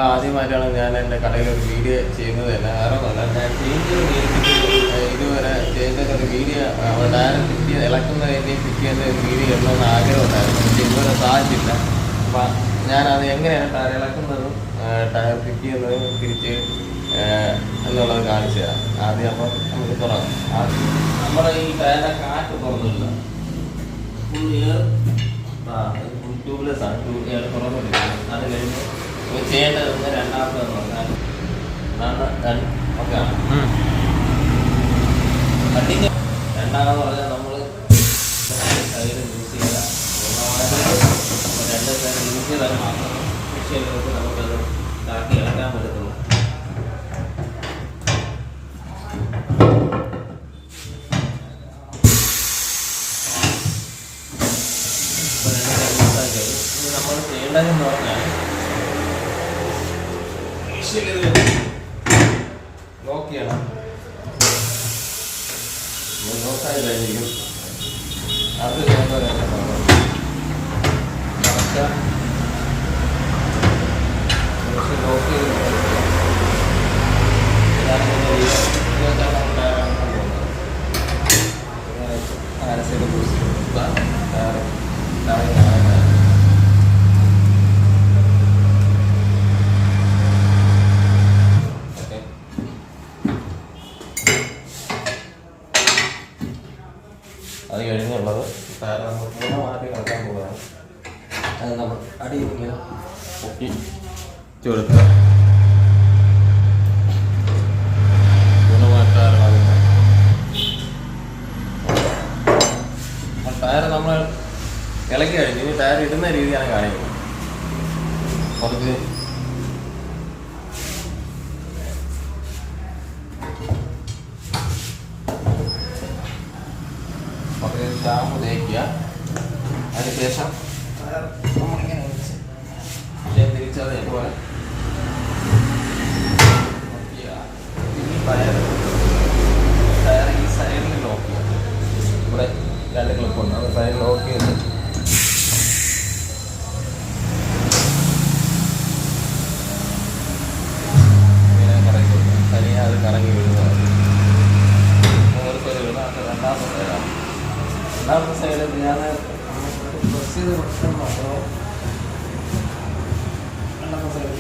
ആദ്യമായിട്ടാണ് ഞാൻ എൻ്റെ കടയിൽ ഒരു വീഡിയോ ചെയ്യുന്നത് തന്നെ. വേറൊന്നുമല്ല, ഞാൻ ചേഞ്ച് ഇതുവരെ ചെയ്തൊക്കെ ഒരു വീഡിയോ ഡയറക്റ്റ് ഫിറ്റ് ചെയ്ത് ഇളക്കുന്നതിൻ്റെയും ഫിറ്റ് ചെയ്യുന്ന ഒരു വീഡിയോ ഇടണമെന്ന് ആഗ്രഹം ഉണ്ടായിരുന്നു. പക്ഷേ ഇതുവരെ സാധിച്ചില്ല. അപ്പം ഞാനത് എങ്ങനെയാണ് ടയർ ഇളക്കുന്നതും ടയർ ഫിറ്റ് ചെയ്യുന്നതും തിരിച്ച് എന്നുള്ളത് കാണിച്ചു തരാം. ആദ്യം അപ്പം നമുക്ക് തുടങ്ങാം. നമ്മുടെ ഈ ടയറിൻ്റെ കാറ്റ് തുറന്നില്ല, ഫുൾ എയർ ഫുൾ ട്യൂബ്ലെസ് ആണ്. എയർ തുറന്നിട്ടില്ല. അത് കഴിഞ്ഞ് ചെയ്യേണ്ടതെന്ന് രണ്ടാമതെന്ന് പറഞ്ഞാൽ ഓക്കെ കട്ടിങ്. രണ്ടാമതെന്ന് പറഞ്ഞാൽ നമ്മൾ സൈഡ് യൂസ് ചെയ്താൽ രണ്ട് സൈഡ് യൂസ് ചെയ്താൽ മാത്രം വിഷയങ്ങൾക്ക് നമുക്കത് കാട്ടി ഇളക്കാൻ പറ്റത്തുള്ളൂ. നമ്മൾ ചെയ്യേണ്ടതെന്ന് പറഞ്ഞാൽ ലോക്ക് ചെയ്യണം. ലോക്കായി കഴിഞ്ഞിരിക്കും. അത് ലോക്ക് ചെയ്ത് അത് കഴിഞ്ഞുള്ളത് ടയർ നമ്മൾ പൂർണ്ണമായിട്ട് കിടക്കാൻ പോവുകയാണ്. അത് നമ്മൾ അടിയിൽ ഇങ്ങനെ പൊക്കി കൊടുക്കുക. പൂർണ്ണമായിട്ട് ടയർ നമ്മൾ ഇളക്കി കഴിഞ്ഞ് ഇനി ടയർ ഇടുന്ന രീതിയാണ് കാണിക്കുന്നത്. കുറച്ച് ഷാമ്പു തേക്കുക. അതിനുശേഷം നമ്മളിങ്ങനെ തിരിച്ചത് പോലെ ഈ ടയർ ഈ സൈഡിൽ ലോക്ക് ചെയ്യുക. ഇവിടെ രണ്ട് ക്ലിപ്പുണ്ട്, അത് സൈഡിൽ ലോക്ക് ചെയ്ത് ഇങ്ങനെ കറങ്ങി കൊടുക്കുക. തനിയെ അത് കറങ്ങി വിടുന്നതാണ്. ഒരു സൈഡ് വിടുന്നത് രണ്ടാമത്തെ സൈഡാണ്. രണ്ടാമത്തെ സൈഡ് ഞാൻ പ്രസ് ചെയ്ത് കൊടുക്കാൻ മാത്രമേ രണ്ടാമത്തെ സൈഡ്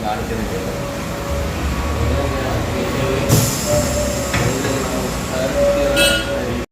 കാണിച്ചത്.